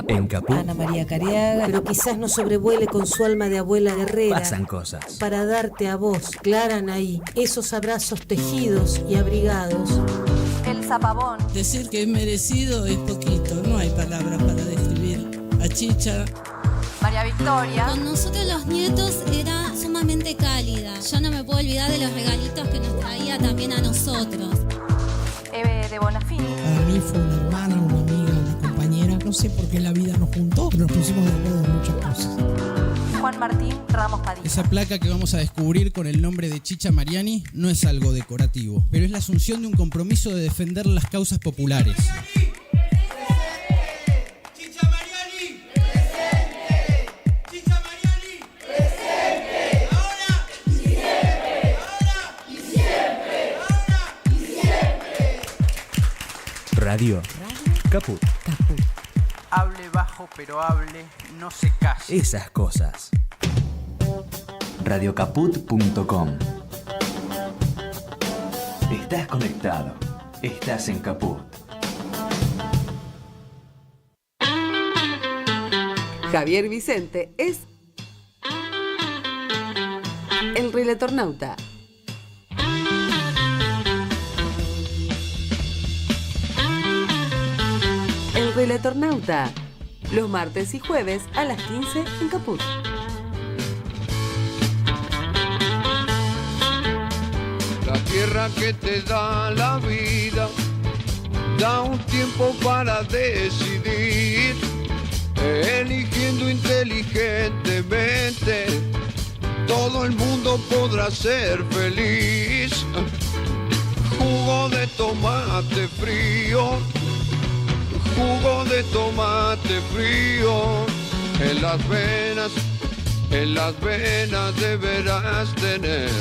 En Caput Ana María Cariaga, pero quizás no sobrevuele con su alma de abuela guerrera. pasan cosas. Para darte a vos, Clara Anaí, esos abrazos tejidos y abrigados. El Zapabón. Decir que es merecido es poquito, no hay palabras para describir a Chicha. María Victoria. Con nosotros los nietos era sumamente cálida. Yo no me puedo olvidar de los regalitos que nos traía también a nosotros. Eve de Bonafini. Para mí fue una hermana, una amiga, una compañera. No sé por qué la vida nos juntó, pero nos pusimos de acuerdo en muchas cosas. Juan Martín Ramos Padilla. Esa placa que vamos a descubrir con el nombre de Chicha Mariani no es algo decorativo, pero es la asunción de un compromiso de defender las causas populares. Radio Caput. Hable bajo, pero hable, no se case. Esas cosas. Radiocaput.com. Estás conectado. Estás en Caput. Javier Vicente es el Relatornauta. El Relatornauta, los martes y jueves a las 15 en Caput. La tierra que te da la vida, da un tiempo para decidir, eligiendo inteligentemente, todo el mundo podrá ser feliz. Jugo de tomate frío, jugo de tomate frío, en las venas deberás tener.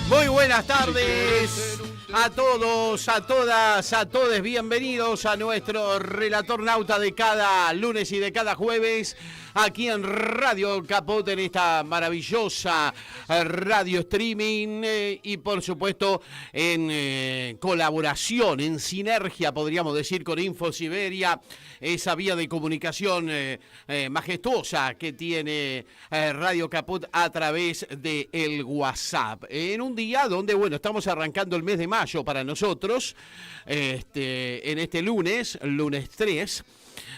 Muy buenas tardes a todos, a todas, a todes. Bienvenidos a nuestro Relatornauta de cada lunes y de cada jueves, aquí en Radio Caput, en esta maravillosa radio streaming y por supuesto en colaboración, en sinergia, podríamos decir, con InfoSiberia, esa vía de comunicación majestuosa que tiene Radio Caput a través de el WhatsApp. En un día donde, bueno, estamos arrancando el mes de mayo para nosotros, en este lunes 3,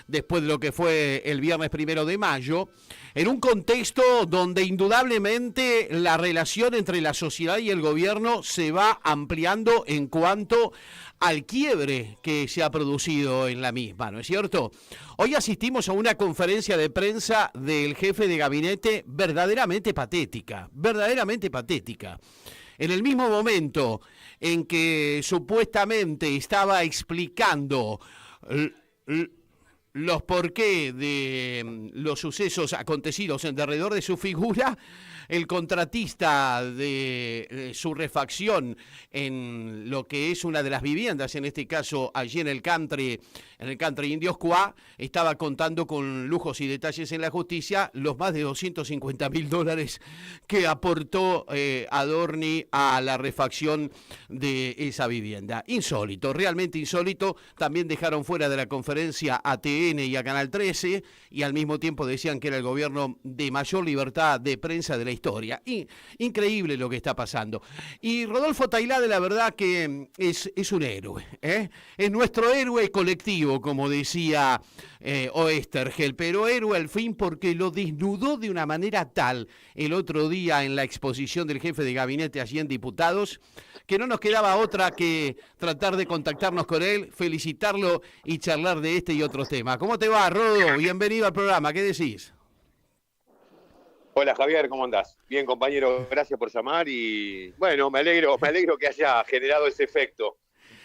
después de lo que fue el viernes 1 de mayo, en un contexto donde indudablemente la relación entre la sociedad y el gobierno se va ampliando en cuanto al quiebre que se ha producido en la misma, ¿no es cierto? Hoy asistimos a una conferencia de prensa del jefe de gabinete verdaderamente patética. En el mismo momento en que supuestamente estaba explicando los porqué de los sucesos acontecidos en derredor de su figura, el contratista de su refacción en lo que es una de las viviendas, en este caso allí en el country Indioscuá, estaba contando con lujos y detalles en la justicia los más de $250.000 que aportó Adorni a la refacción de esa vivienda. Insólito, realmente insólito. También dejaron fuera de la conferencia a TN y a Canal 13 y al mismo tiempo decían que era el gobierno de mayor libertad de prensa de la historia. Increíble lo que está pasando. Y Rodolfo Tailade, la verdad que es un héroe, ¿eh? Es nuestro héroe colectivo, como decía Oestergel, pero héroe al fin porque lo desnudó de una manera tal el otro día en la exposición del jefe de gabinete allí en Diputados, que no nos quedaba otra que tratar de contactarnos con él, felicitarlo y charlar de este y otros temas. ¿Cómo te va, Rodo? Bienvenido al programa, ¿qué decís? Hola Javier, ¿cómo andás? Bien, compañero, gracias por llamar y bueno, me alegro que haya generado ese efecto.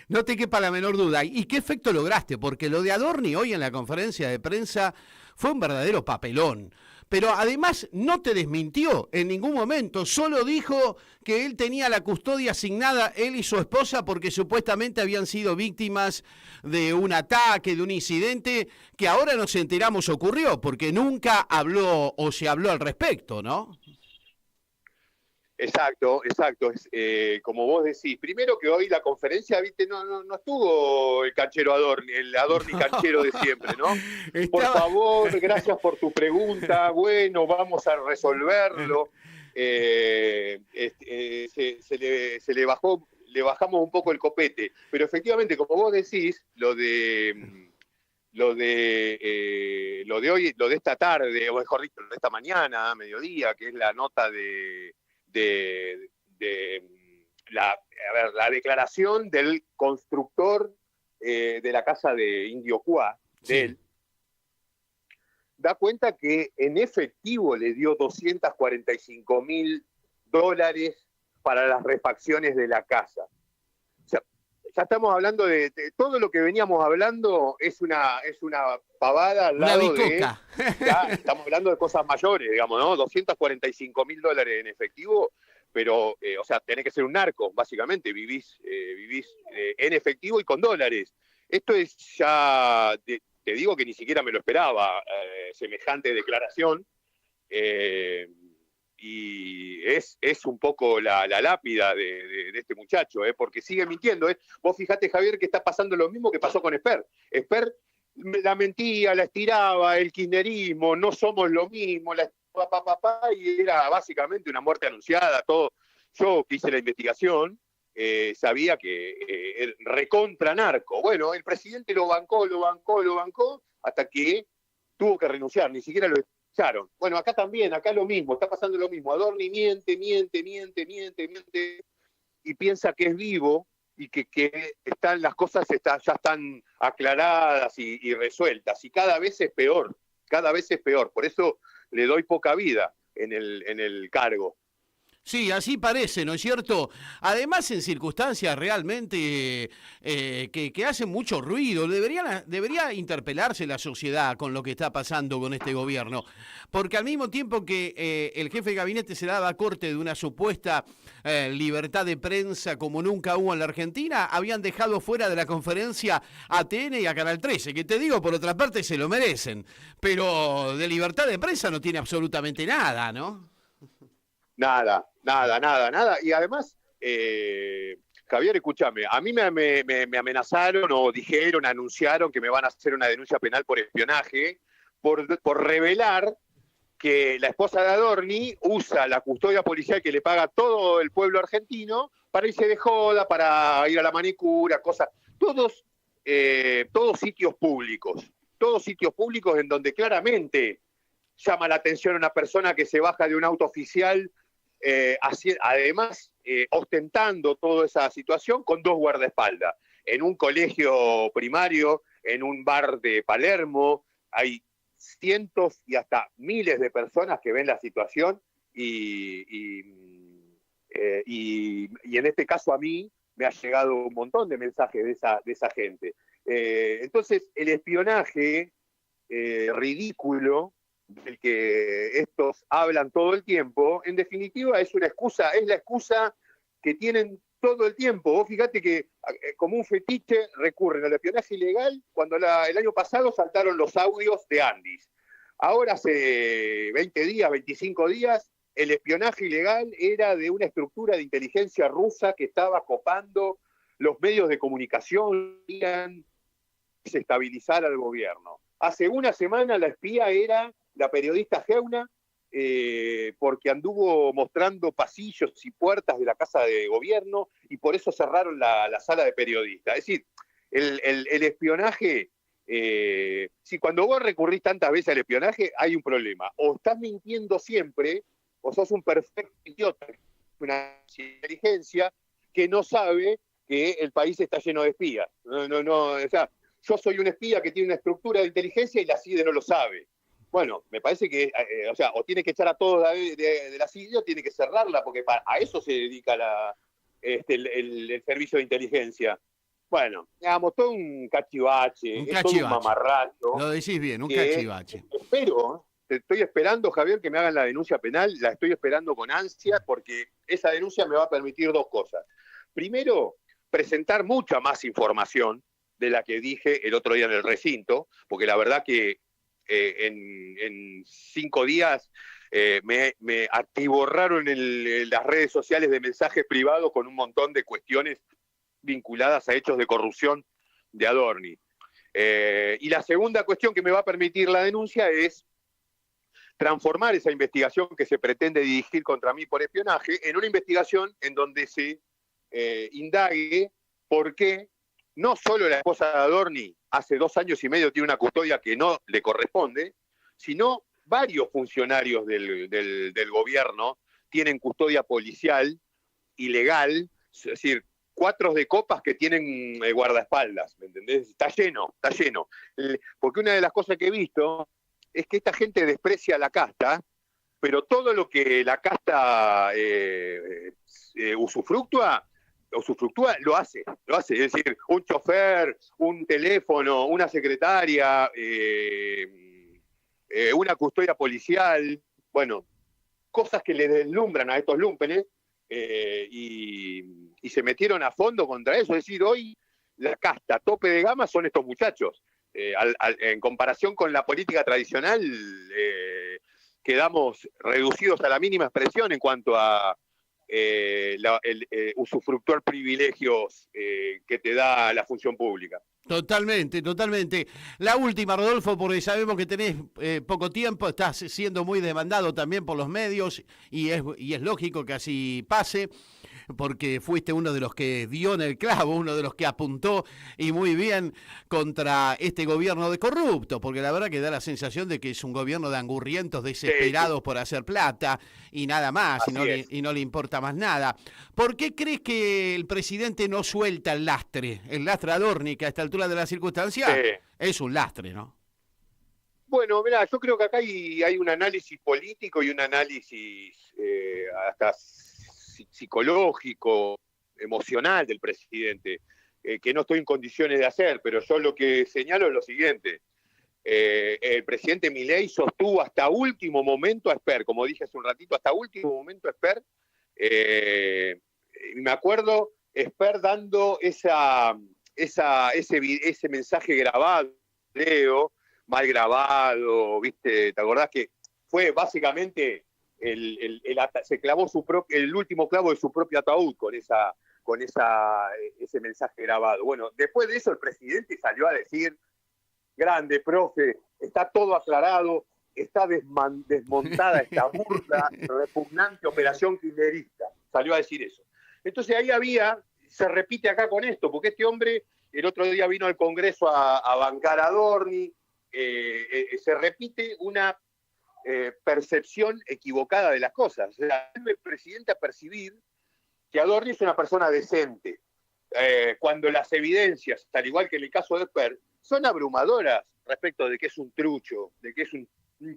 No te quepa la menor duda. ¿Y qué efecto lograste? Porque lo de Adorni hoy en la conferencia de prensa fue un verdadero papelón. Pero además no te desmintió en ningún momento, solo dijo que él tenía la custodia asignada, él y su esposa, porque supuestamente habían sido víctimas de un ataque, de un incidente, que ahora nos enteramos ocurrió, porque nunca habló o se habló al respecto, ¿no? Exacto. Como vos decís, primero que hoy la conferencia, viste, no estuvo el canchero Adorni, el Adorni canchero de siempre, ¿no? Por favor, gracias por tu pregunta, bueno, vamos a resolverlo. Le bajamos un poco el copete, pero efectivamente, como vos decís, lo de hoy, lo de esta tarde, o mejor dicho, lo de esta mañana, mediodía, que es la nota de la declaración del constructor de la casa de Indio Cuá, de él, da cuenta que en efectivo le dio $245.000 para las refacciones de la casa. O sea, ya estamos hablando de todo lo que veníamos hablando es una pavada al lado de... Ya estamos hablando de cosas mayores, digamos, ¿no? $245.000 en efectivo, pero, o sea, tenés que ser un narco, básicamente, vivís en efectivo y con dólares. Esto es ya... Te digo que ni siquiera me lo esperaba, semejante declaración, y es un poco la lápida de este muchacho, porque sigue mintiendo. Vos fijate, Javier, que está pasando lo mismo que pasó con Esper. Esper la mentía, la estiraba, el kirchnerismo, no somos lo mismo, y era básicamente una muerte anunciada, todo. Yo que hice la investigación, sabía que recontra narco. Bueno, el presidente lo bancó, hasta que tuvo que renunciar, ni siquiera lo echaron. Bueno, acá también, acá lo mismo, está pasando lo mismo. Adorni miente, y piensa que es vivo y que las cosas ya están aclaradas y resueltas, y cada vez es peor. Por eso le doy poca vida en el cargo. Sí, así parece, ¿no es cierto? Además, en circunstancias realmente que hacen mucho ruido, debería interpelarse la sociedad con lo que está pasando con este gobierno, porque al mismo tiempo que el jefe de gabinete se daba corte de una supuesta libertad de prensa como nunca hubo en la Argentina, habían dejado fuera de la conferencia a TN y a Canal 13, que te digo, por otra parte, se lo merecen, pero de libertad de prensa no tiene absolutamente nada, ¿no? Nada. Y además, Javier, escúchame, a mí me amenazaron o anunciaron que me van a hacer una denuncia penal por espionaje, por revelar que la esposa de Adorni usa la custodia policial que le paga todo el pueblo argentino para irse de joda, para ir a la manicura, cosas, todos sitios públicos en donde claramente llama la atención a una persona que se baja de un auto oficial, además ostentando toda esa situación con 2 guardaespaldas. En un colegio primario, en un bar de Palermo, hay cientos y hasta miles de personas que ven la situación y en este caso a mí me ha llegado un montón de mensajes de esa gente. Entonces, el espionaje ridículo del que estos hablan todo el tiempo, en definitiva es la excusa que tienen todo el tiempo. Vos fíjate que como un fetiche recurren al espionaje ilegal cuando el año pasado saltaron los audios de Andis. Ahora hace 20 días, 25 días, el espionaje ilegal era de una estructura de inteligencia rusa que estaba copando los medios de comunicación, querían desestabilizar al gobierno. Hace una semana la espía era la periodista Geuna, porque anduvo mostrando pasillos y puertas de la casa de gobierno y por eso cerraron la sala de periodistas. Es decir, el espionaje, si cuando vos recurrís tantas veces al espionaje, hay un problema. O estás mintiendo siempre, o sos un perfecto idiota, una inteligencia que no sabe que el país está lleno de espías. O sea, yo soy un espía que tiene una estructura de inteligencia y la CIDE no lo sabe. Bueno, me parece que, o tiene que echar a todos de la CIDE o tiene que cerrarla, porque a eso se dedica el servicio de inteligencia. Bueno, digamos, todo un cachivache, todo un mamarracho. Lo decís bien, un cachivache. Estoy esperando, Javier, que me hagan la denuncia penal, la estoy esperando con ansia, porque esa denuncia me va a permitir 2 cosas. Primero, presentar mucha más información de la que dije el otro día en el recinto, porque la verdad que en 5 días Me atiborraron las redes sociales de mensajes privados con un montón de cuestiones vinculadas a hechos de corrupción de Adorni. Y la segunda cuestión que me va a permitir la denuncia es transformar esa investigación que se pretende dirigir contra mí por espionaje en una investigación en donde se indague por qué no solo la esposa de Adorni hace 2 años y medio tiene una custodia que no le corresponde, sino varios funcionarios del gobierno tienen custodia policial ilegal, es decir, 4 de copas que tienen guardaespaldas, ¿me entendés? Está lleno. Porque una de las cosas que he visto es que esta gente desprecia la casta, pero todo lo que la casta usufructúa lo hace. Es decir, un chofer, un teléfono, una secretaria, una custodia policial, bueno, cosas que le deslumbran a estos lúmpenes, y se metieron a fondo contra eso. Es decir, hoy la casta tope de gama son estos muchachos. En comparación con la política tradicional, quedamos reducidos a la mínima expresión en cuanto a usufructuar privilegios que te da la función pública. Totalmente. La última, Rodolfo, porque sabemos que tenés poco tiempo, estás siendo muy demandado también por los medios y es lógico que así pase, porque fuiste uno de los que dio en el clavo, uno de los que apuntó y muy bien contra este gobierno de corrupto, porque la verdad que da la sensación de que es un gobierno de angurrientos desesperados por hacer plata y nada más, y no le importa más nada. ¿Por qué crees que el presidente no suelta el lastre Adorni, que a esta altura de la circunstancia es un lastre, ¿no? Bueno, mirá, yo creo que acá hay un análisis político y un análisis hasta psicológico, emocional del presidente, que no estoy en condiciones de hacer, pero yo lo que señalo es lo siguiente. El presidente Milei sostuvo hasta último momento a Esper, como dije hace un ratito, hasta último momento a Esper. Me acuerdo Esper dando ese mensaje grabado, Leo, mal grabado, ¿viste? ¿Te acordás que fue básicamente se clavó el último clavo de su propio ataúd con ese mensaje grabado? Bueno, después de eso el presidente salió a decir: grande, profe, está todo aclarado, está desmontada esta burda, repugnante operación kirchnerista. Salió a decir eso. Entonces ahí se repite acá con esto, porque este hombre el otro día vino al Congreso a bancar a Adorni, se repite una percepción equivocada de las cosas. O sea, el presidente a percibir que Adorni es una persona decente, cuando las evidencias, al igual que en el caso de Esper, son abrumadoras respecto de que es un trucho, de que es un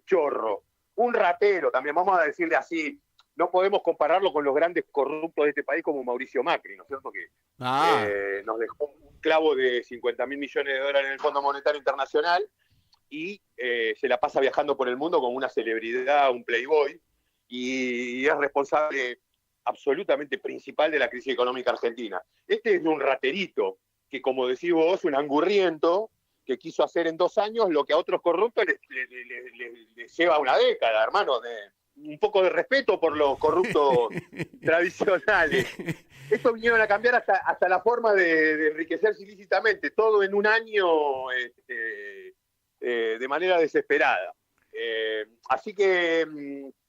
chorro, un ratero también, vamos a decirle así. No podemos compararlo con los grandes corruptos de este país como Mauricio Macri, ¿no es cierto? Que nos dejó un clavo de 50.000 millones de dólares en el Fondo Monetario Internacional y se la pasa viajando por el mundo como una celebridad, un playboy, y es responsable absolutamente principal de la crisis económica argentina. Este es un raterito que, como decís vos, un angurriento que quiso hacer en 2 años lo que a otros corruptos les lleva una década, hermano, un poco de respeto por los corruptos tradicionales. Esto vinieron a cambiar hasta la forma de enriquecerse ilícitamente, todo en un año de manera desesperada. Así que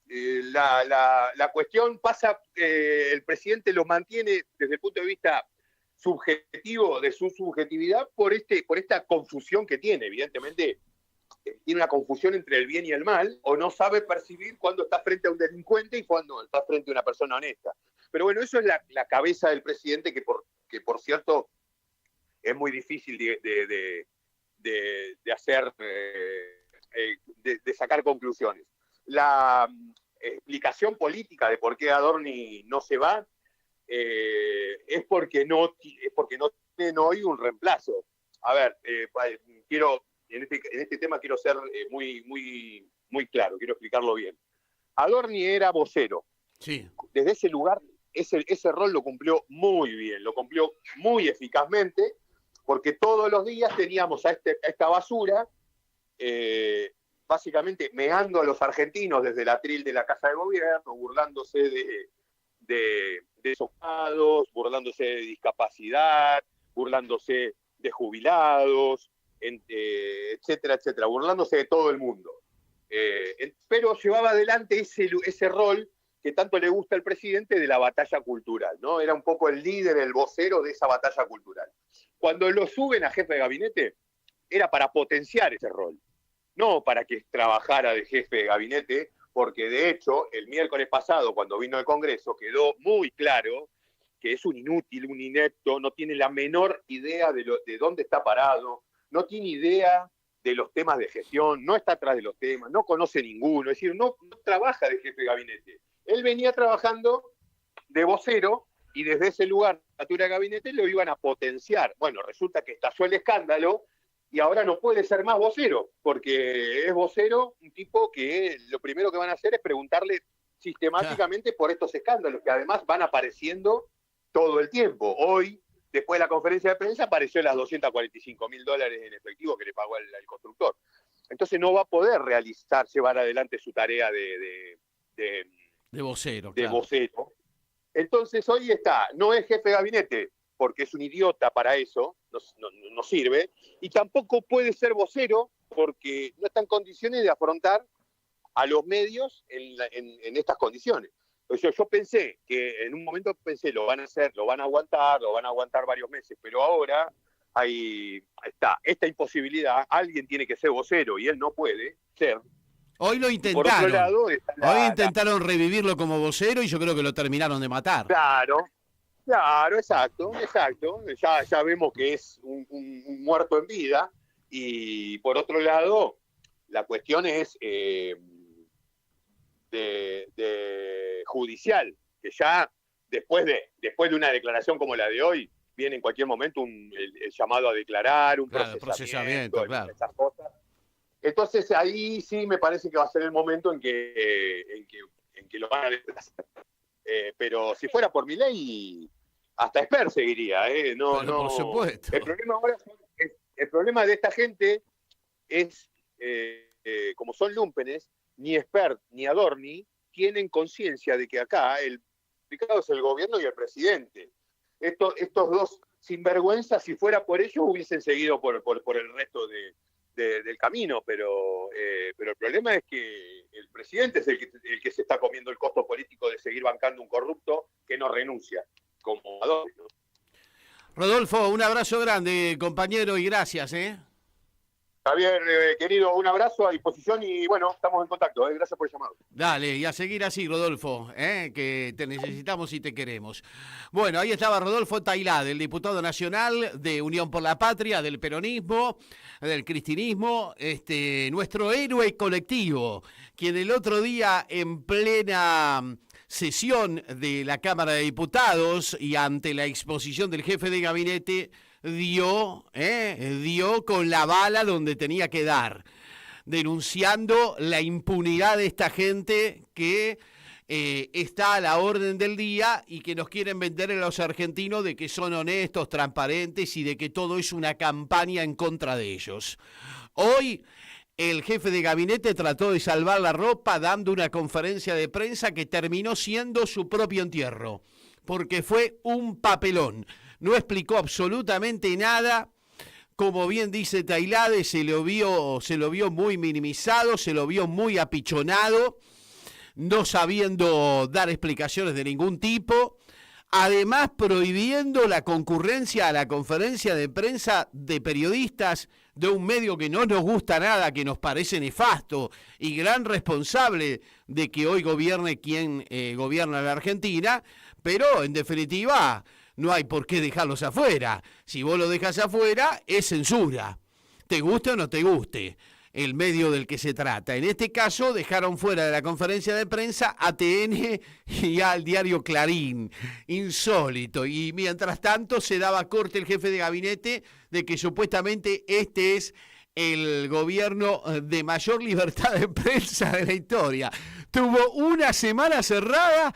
la cuestión pasa, el presidente lo mantiene desde el punto de vista subjetivo, de su subjetividad, por esta confusión que tiene. Evidentemente tiene una confusión entre el bien y el mal, o no sabe percibir cuándo está frente a un delincuente y cuándo está frente a una persona honesta. Pero bueno, eso es la cabeza del presidente, que por cierto es muy difícil de hacer, de sacar conclusiones. La explicación política de por qué Adorni no se va es porque no tienen hoy un reemplazo. A ver, en este tema quiero ser muy claro, quiero explicarlo bien. Adorni era vocero. Sí. Desde ese lugar, ese rol lo cumplió muy bien, lo cumplió muy eficazmente, porque todos los días teníamos a esta basura básicamente meando a los argentinos desde el atril de la Casa de Gobierno, burlándose de desocupados, burlándose de discapacidad, burlándose de jubilados, etcétera, etcétera, burlándose de todo el mundo. Pero llevaba adelante ese rol que tanto le gusta al presidente de la batalla cultural, ¿no? Era un poco el líder, el vocero de esa batalla cultural. Cuando lo suben a jefe de gabinete, era para potenciar ese rol, no para que trabajara de jefe de gabinete, porque de hecho, el miércoles pasado, cuando vino al Congreso, quedó muy claro que es un inútil, un inepto, no tiene la menor idea de dónde está parado, no tiene idea de los temas de gestión, no está atrás de los temas, no conoce ninguno, es decir, no trabaja de jefe de gabinete. Él venía trabajando de vocero y desde ese lugar, jefatura de gabinete, lo iban a potenciar. Bueno, resulta que estalló el escándalo y ahora no puede ser más vocero, porque es vocero un tipo que lo primero que van a hacer es preguntarle sistemáticamente por estos escándalos, que además van apareciendo todo el tiempo. Hoy, después de la conferencia de prensa, apareció las $245.000 en efectivo que le pagó al constructor. Entonces no va a poder llevar adelante su tarea de vocero. De vocero. Entonces hoy no es jefe de gabinete, porque es un idiota para eso, no sirve, y tampoco puede ser vocero porque no está en condiciones de afrontar a los medios en estas condiciones. Entonces yo pensé que en un momento lo van a hacer, lo van a aguantar varios meses, pero ahora ahí está esta imposibilidad, alguien tiene que ser vocero y él no puede ser. Hoy lo intentaron. Por otro lado, hoy intentaron revivirlo como vocero y yo creo que lo terminaron de matar. Claro, exacto. Ya vemos que es un muerto en vida. Y por otro lado, la cuestión es de judicial, que ya después de una declaración como la de hoy, viene en cualquier momento el llamado a declarar, un procesamiento, claro. Esas cosas. Entonces ahí sí me parece que va a ser el momento en que lo van a desplazar. Pero si fuera por mi ley, hasta Esper seguiría. No, por supuesto. El problema de esta gente es, como son lúmpenes, ni Esper ni Adorni tienen conciencia de que acá el implicado es el gobierno y el presidente. Estos dos sinvergüenzas, si fuera por ellos, hubiesen seguido por el resto del camino, pero el problema es que el presidente es el que se está comiendo el costo político de seguir bancando un corrupto que no renuncia, como Adorni, ¿no? Rodolfo, un abrazo grande, compañero, y gracias, Javier, querido, un abrazo a disposición y bueno, estamos en contacto. Gracias por el llamado. Dale, y a seguir así, Rodolfo, que te necesitamos y te queremos. Bueno, ahí estaba Rodolfo Tailade, el diputado nacional de Unión por la Patria, del peronismo, del cristinismo, nuestro héroe colectivo, quien el otro día en plena sesión de la Cámara de Diputados y ante la exposición del jefe de gabinete dio con la bala donde tenía que dar, denunciando la impunidad de esta gente que está a la orden del día y que nos quieren vender a los argentinos de que son honestos, transparentes y de que todo es una campaña en contra de ellos. Hoy el jefe de gabinete trató de salvar la ropa dando una conferencia de prensa que terminó siendo su propio entierro, porque fue un papelón. No explicó absolutamente nada. Como bien dice Tailade, se lo vio muy minimizado, se lo vio muy apichonado, no sabiendo dar explicaciones de ningún tipo. Además, prohibiendo la concurrencia a la conferencia de prensa de periodistas de un medio que no nos gusta nada, que nos parece nefasto y gran responsable de que hoy gobierne quien gobierna la Argentina, pero en definitiva no hay por qué dejarlos afuera. Si vos lo dejas afuera, es censura. Te guste o no te guste el medio del que se trata. En este caso, dejaron fuera de la conferencia de prensa a TN y al diario Clarín. Insólito. Y mientras tanto, se daba corte el jefe de gabinete de que supuestamente este es el gobierno de mayor libertad de prensa de la historia. Tuvo una semana cerrada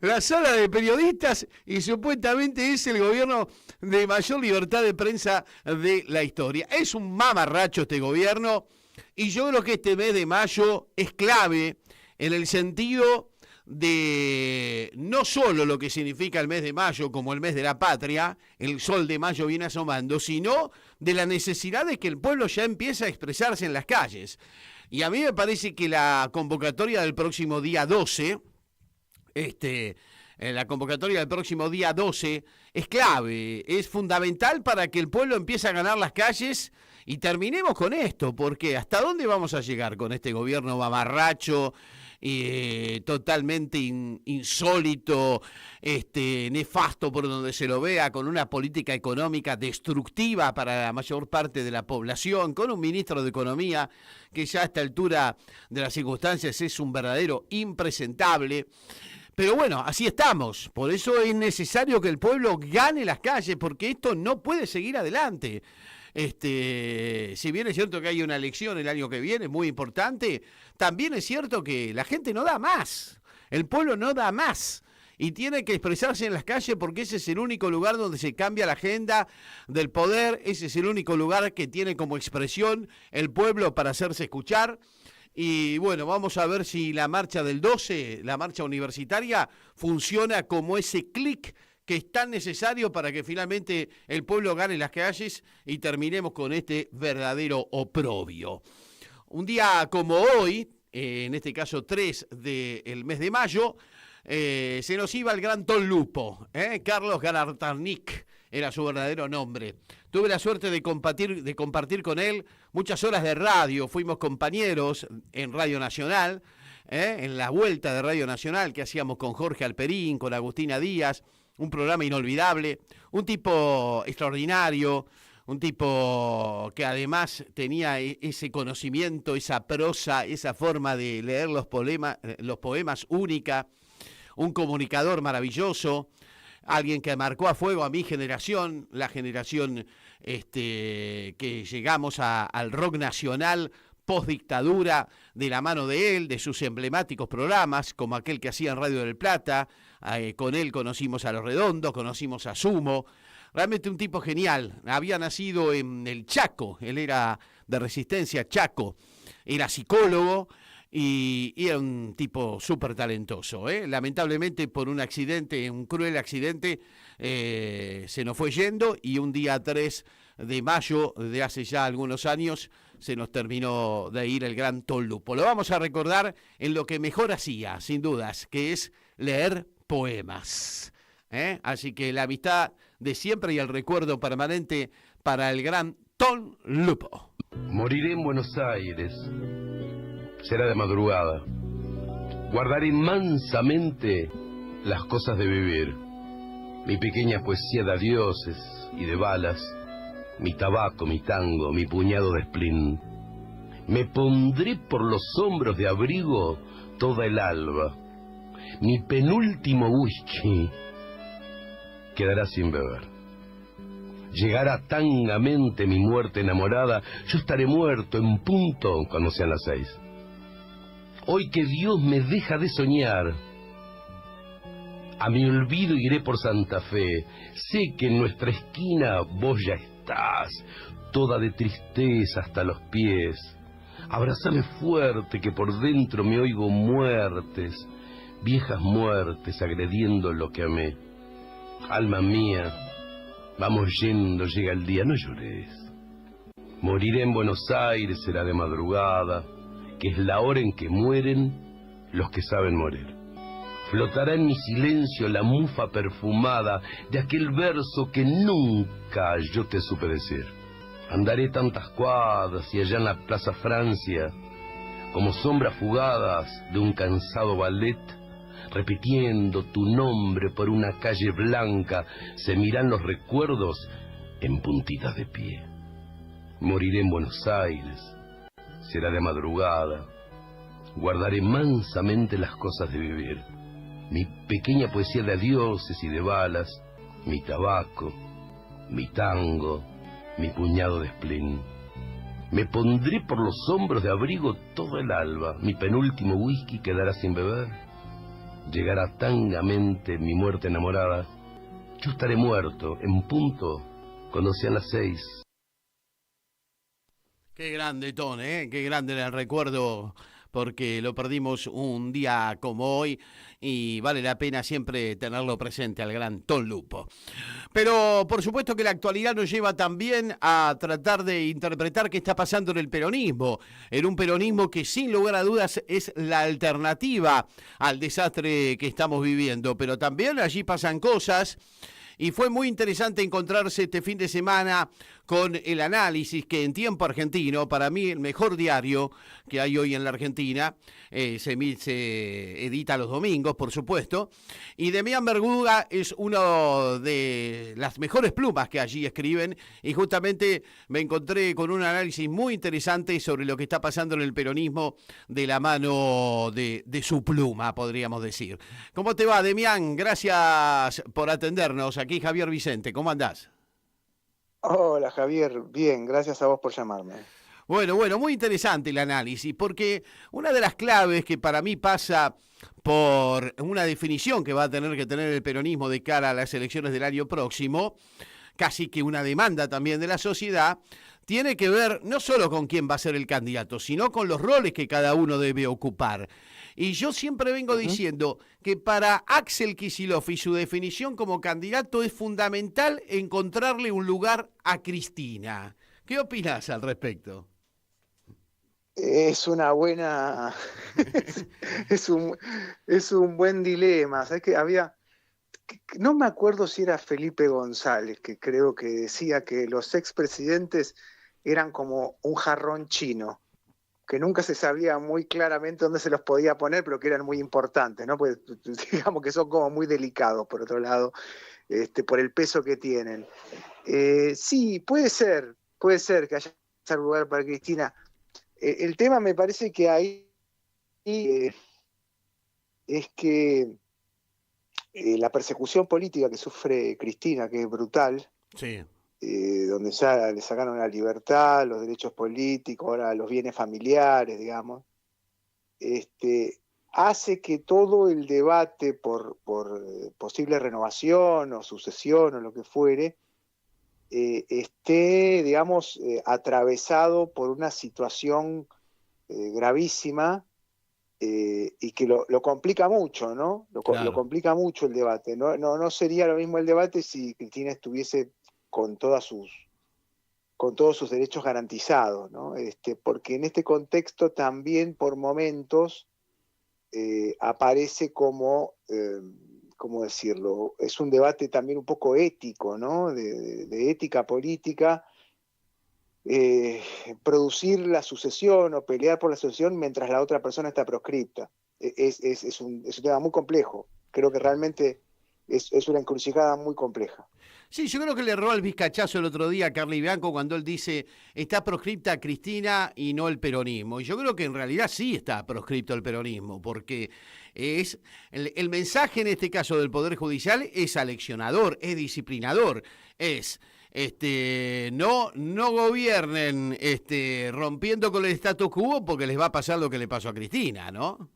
la sala de periodistas y supuestamente es el gobierno de mayor libertad de prensa de la historia. Es un mamarracho este gobierno Y yo creo que este mes de mayo es clave en el sentido de no solo lo que significa el mes de mayo como el mes de la patria, el sol de mayo viene asomando, sino de la necesidad de que el pueblo ya empiece a expresarse en las calles. Y a mí me parece que la convocatoria del próximo día 12, la convocatoria del próximo día 12 es clave, es fundamental para que el pueblo empiece a ganar las calles y terminemos con esto, porque ¿hasta dónde vamos a llegar con este gobierno mamarracho, totalmente insólito, nefasto por donde se lo vea, con una política económica destructiva para la mayor parte de la población, con un ministro de Economía que ya a esta altura de las circunstancias es un verdadero impresentable? Pero bueno, así estamos. Por eso es necesario que el pueblo gane las calles, porque esto no puede seguir adelante. Si bien es cierto que hay una elección el año que viene muy importante, también es cierto que la gente no da más. El pueblo no da más. Y tiene que expresarse en las calles porque ese es el único lugar donde se cambia la agenda del poder. Ese es el único lugar que tiene como expresión el pueblo para hacerse escuchar. Y bueno, vamos a ver si la marcha del 12, la marcha universitaria, funciona como ese clic que es tan necesario para que finalmente el pueblo gane las calles y terminemos con este verdadero oprobio. Un día como hoy, en este caso 3 del mes de mayo, se nos iba el gran Ton Lupo, Carlos Galartarnik era su verdadero nombre. Tuve la suerte de compartir con él muchas horas de radio, fuimos compañeros en Radio Nacional, en la vuelta de Radio Nacional que hacíamos con Jorge Alperín, con Agustina Díaz, un programa inolvidable, un tipo extraordinario, un tipo que además tenía ese conocimiento, esa prosa, esa forma de leer los poemas única, un comunicador maravilloso, alguien que marcó a fuego a mi generación, la generación que llegamos al rock nacional post-dictadura, de la mano de él, de sus emblemáticos programas, como aquel que hacía en Radio del Plata. Con él conocimos a Los Redondos, conocimos a Sumo. Realmente un tipo genial. Había nacido en el Chaco, él era de Resistencia Chaco, era psicólogo y era un tipo súper talentoso. Lamentablemente por un accidente, un cruel accidente, se nos fue yendo y un día 3 de mayo de hace ya algunos años se nos terminó de ir el gran Ton Lupo. Lo vamos a recordar en lo que mejor hacía, sin dudas, que es leer poemas. Así que la amistad de siempre y el recuerdo permanente para el gran Ton Lupo. Moriré en Buenos Aires, será de madrugada. Guardaré mansamente las cosas de vivir, mi pequeña poesía de adioses y de balas, mi tabaco, mi tango, mi puñado de splin. Me pondré por los hombros de abrigo toda el alba. Mi penúltimo whisky quedará sin beber. Llegará tangamente mi muerte enamorada. Yo estaré muerto en punto cuando sean las 6. Hoy que Dios me deja de soñar, a mi olvido iré por Santa Fe. Sé que en nuestra esquina vos ya estás, toda de tristeza hasta los pies. Abrázame fuerte que por dentro me oigo muertes, viejas muertes agrediendo lo que amé. Alma mía, vamos yendo, llega el día, no llores. Moriré en Buenos Aires, será de madrugada, que es la hora en que mueren los que saben morir. Flotará en mi silencio la mufa perfumada de aquel verso que nunca yo te supe decir. Andaré tantas cuadras y allá en la Plaza Francia, como sombras fugadas de un cansado ballet, repitiendo tu nombre por una calle blanca, se miran los recuerdos en puntitas de pie. Moriré en Buenos Aires, será de madrugada, guardaré mansamente las cosas de vivir, mi pequeña poesía de adioses y de balas, mi tabaco, mi tango, mi puñado de splin. Me pondré por los hombros de abrigo todo el alba, mi penúltimo whisky quedará sin beber. Llegará tangamente mi muerte enamorada. Yo estaré muerto en punto cuando sean las 6. Qué grande, Ton, ¿eh? Qué grande el recuerdo, porque lo perdimos un día como hoy y vale la pena siempre tenerlo presente al gran Ton Lupo. Pero por supuesto que la actualidad nos lleva también a tratar de interpretar qué está pasando en el peronismo, en un peronismo que sin lugar a dudas es la alternativa al desastre que estamos viviendo, pero también allí pasan cosas. Y fue muy interesante encontrarse este fin de semana con el análisis que en Tiempo Argentino, para mí el mejor diario que hay hoy en la Argentina, se edita los domingos, por supuesto, y Demián Berguga es uno de las mejores plumas que allí escriben, y justamente me encontré con un análisis muy interesante sobre lo que está pasando en el peronismo de la mano de su pluma, podríamos decir. ¿Cómo te va, Demián? Gracias por atendernos. Aquí Javier Vicente, ¿cómo andás? Hola Javier, bien, gracias a vos por llamarme. Bueno, muy interesante el análisis, porque una de las claves que para mí pasa por una definición que va a tener que tener el peronismo de cara a las elecciones del año próximo, casi que una demanda también de la sociedad, tiene que ver no solo con quién va a ser el candidato, sino con los roles que cada uno debe ocupar. Y yo siempre vengo diciendo que para Axel Kicillof y su definición como candidato es fundamental encontrarle un lugar a Cristina. ¿Qué opinás al respecto? Es una buena... es un buen dilema. ¿Sabes que había... No me acuerdo si era Felipe González, que creo que decía que los expresidentes eran como un jarrón chino, que nunca se sabía muy claramente dónde se los podía poner, pero que eran muy importantes, ¿no? Pues digamos que son como muy delicados, por otro lado, por el peso que tienen. Sí, puede ser que haya lugar para Cristina. El tema me parece que ahí es que la persecución política que sufre Cristina, que es brutal, sí. Donde ya le sacaron la libertad, los derechos políticos, ahora los bienes familiares, digamos, hace que todo el debate por posible renovación o sucesión o lo que fuere, esté, digamos, atravesado por una situación gravísima, y que lo complica mucho, ¿no? Lo complica mucho el debate. No sería lo mismo el debate si Cristina estuviese con todos sus derechos garantizados, ¿no? Porque en este contexto también por momentos aparece como, ¿cómo decirlo? Es un debate también un poco ético, ¿no? De ética política, producir la sucesión o pelear por la sucesión mientras la otra persona está proscripta. Es un tema muy complejo. Creo que realmente es una encrucijada muy compleja. Sí, yo creo que le erró el vizcachazo el otro día a Carly Bianco cuando él dice está proscripta Cristina y no el peronismo. Y yo creo que en realidad sí está proscripto el peronismo, porque es el mensaje en este caso del Poder Judicial es aleccionador, es disciplinador, es no gobiernen rompiendo con el status quo porque les va a pasar lo que le pasó a Cristina, ¿no?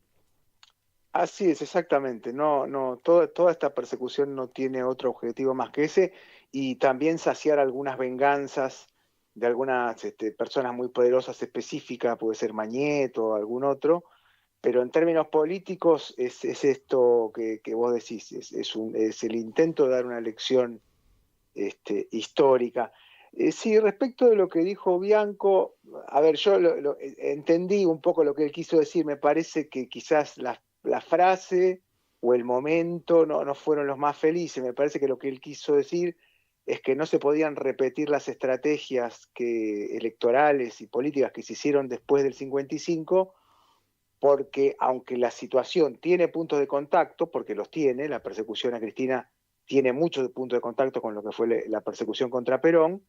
Así es, exactamente. Toda esta persecución no tiene otro objetivo más que ese, y también saciar algunas venganzas de algunas personas muy poderosas específicas, puede ser Mañeto o algún otro, pero en términos políticos es esto que vos decís, es el intento de dar una lección histórica. Sí, respecto de lo que dijo Bianco, a ver, yo entendí un poco lo que él quiso decir. Me parece que quizás la frase o el momento no fueron los más felices. Me parece que lo que él quiso decir es que no se podían repetir las estrategias electorales y políticas que se hicieron después del 55, porque aunque la situación tiene puntos de contacto, porque los tiene, la persecución a Cristina tiene muchos puntos de contacto con lo que fue la persecución contra Perón,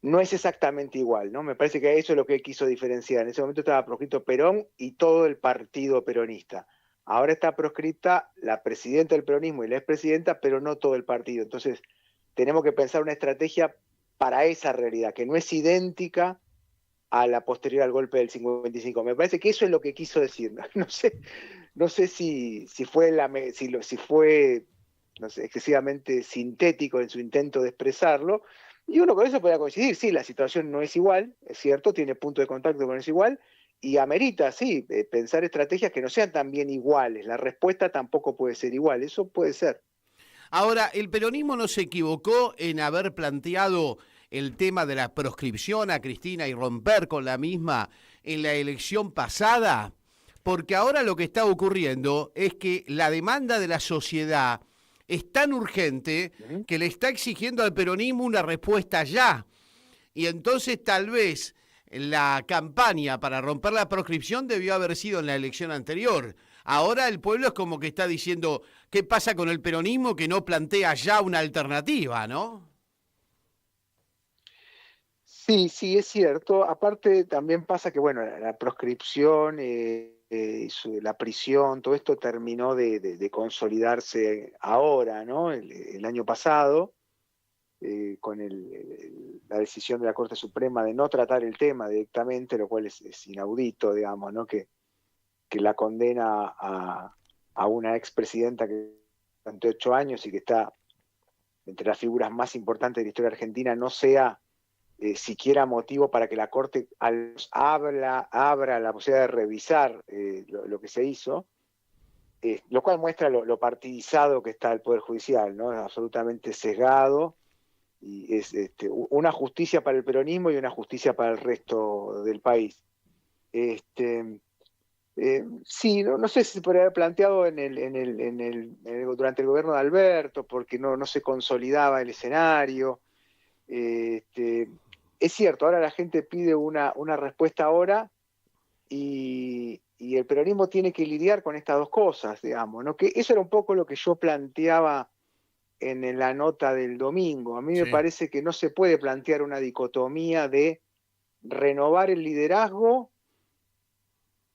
no es exactamente igual, ¿no? Me parece que eso es lo que él quiso diferenciar. En ese momento estaba proscrito Perón y todo el partido peronista. Ahora está proscripta la presidenta del peronismo y la expresidenta, pero no todo el partido. Entonces, tenemos que pensar una estrategia para esa realidad, que no es idéntica a la posterior al golpe del 55. Me parece que eso es lo que quiso decir. No sé si fue excesivamente sintético en su intento de expresarlo, Y uno con eso podría coincidir, sí, la situación no es igual, es cierto, tiene punto de contacto pero no es igual, y amerita, sí, pensar estrategias que no sean también iguales, la respuesta tampoco puede ser igual, eso puede ser. Ahora, el peronismo no se equivocó en haber planteado el tema de la proscripción a Cristina y romper con la misma en la elección pasada, porque ahora lo que está ocurriendo es que la demanda de la sociedad es tan urgente que le está exigiendo al peronismo una respuesta ya. Y entonces tal vez la campaña para romper la proscripción debió haber sido en la elección anterior. Ahora el pueblo es como que está diciendo, ¿qué pasa con el peronismo que no plantea ya una alternativa, no? Sí, sí, es cierto. Aparte también pasa que, bueno, la proscripción, la prisión, todo esto terminó de consolidarse ahora, ¿no? El año pasado, con la decisión de la Corte Suprema de no tratar el tema directamente, lo cual es inaudito, digamos, ¿no? Que la condena a una expresidenta que durante 8 años y que está entre las figuras más importantes de la historia argentina no sea siquiera motivo para que la Corte abra la posibilidad de revisar lo que se hizo, lo cual muestra lo partidizado que está el Poder Judicial, ¿no? Es absolutamente sesgado, y es una justicia para el peronismo y una justicia para el resto del país. Sí, no sé si se podría haber planteado durante el gobierno de Alberto, porque no se consolidaba el escenario. Es cierto, ahora la gente pide una respuesta ahora y el peronismo tiene que lidiar con estas dos cosas, digamos, ¿no? Que eso era un poco lo que yo planteaba en la nota del domingo. A mí me parece que no se puede plantear una dicotomía de renovar el liderazgo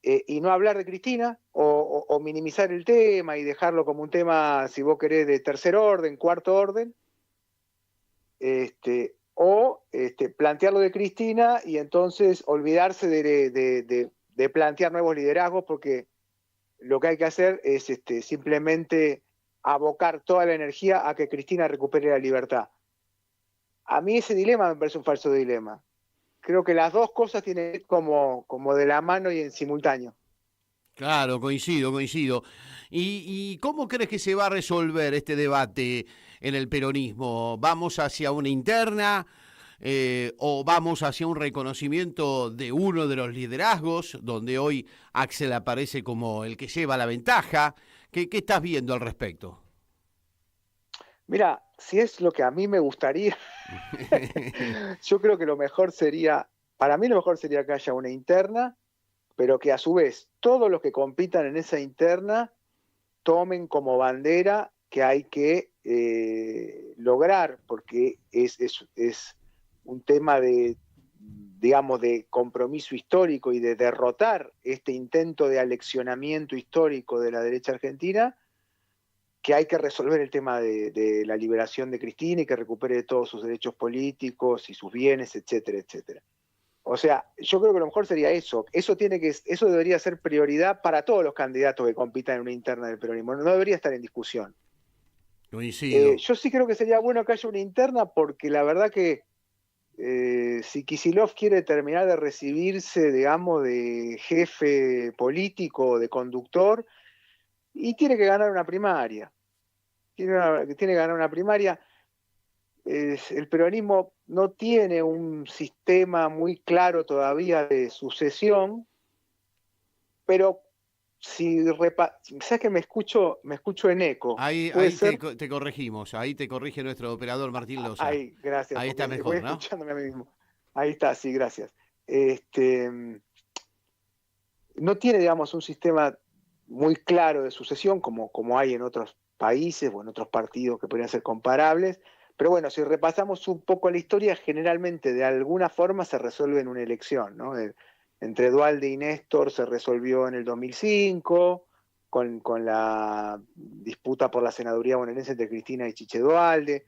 y no hablar de Cristina, o minimizar el tema y dejarlo como un tema, si vos querés, de tercer orden, cuarto orden, o plantearlo de Cristina y entonces olvidarse de plantear nuevos liderazgos, porque lo que hay que hacer es simplemente abocar toda la energía a que Cristina recupere la libertad. A mí ese dilema me parece un falso dilema. Creo que las dos cosas tienen como de la mano y en simultáneo. Claro, coincido. ¿Y cómo crees que se va a resolver este debate en el peronismo? ¿Vamos hacia una interna o vamos hacia un reconocimiento de uno de los liderazgos, donde hoy Axel aparece como el que lleva la ventaja? ¿Qué estás viendo al respecto? Mira, si es lo que a mí me gustaría, yo creo que para mí lo mejor sería que haya una interna, pero que a su vez todos los que compitan en esa interna tomen como bandera que hay que lograr, porque es un tema digamos, de compromiso histórico y de derrotar este intento de aleccionamiento histórico de la derecha argentina, que hay que resolver el tema de la liberación de Cristina y que recupere todos sus derechos políticos y sus bienes, etcétera, etcétera. O sea, yo creo que lo mejor sería eso. Eso debería ser prioridad para todos los candidatos que compitan en una interna del peronismo. No debería estar en discusión. Coincido. Yo sí creo que sería bueno que haya una interna, porque la verdad que si Kicillof quiere terminar de recibirse, digamos, de jefe político, de conductor, y tiene que ganar una primaria. Tiene que ganar una primaria. El peronismo no tiene un sistema muy claro todavía de sucesión, pero ¿sabes que me escucho en eco? Ahí te corregimos, ahí te corrige nuestro operador Martín Loza. Ahí, gracias. Ahí está mejor, voy ¿no? Escuchándome a mí mismo. Ahí está, sí, gracias. No tiene, digamos, un sistema muy claro de sucesión como hay en otros países o en otros partidos que podrían ser comparables, pero bueno, si repasamos un poco la historia, generalmente de alguna forma se resuelve en una elección, ¿no? Entre Duhalde y Néstor se resolvió en el 2005, con la disputa por la senaduría bonaerense entre Cristina y Chiche Duhalde.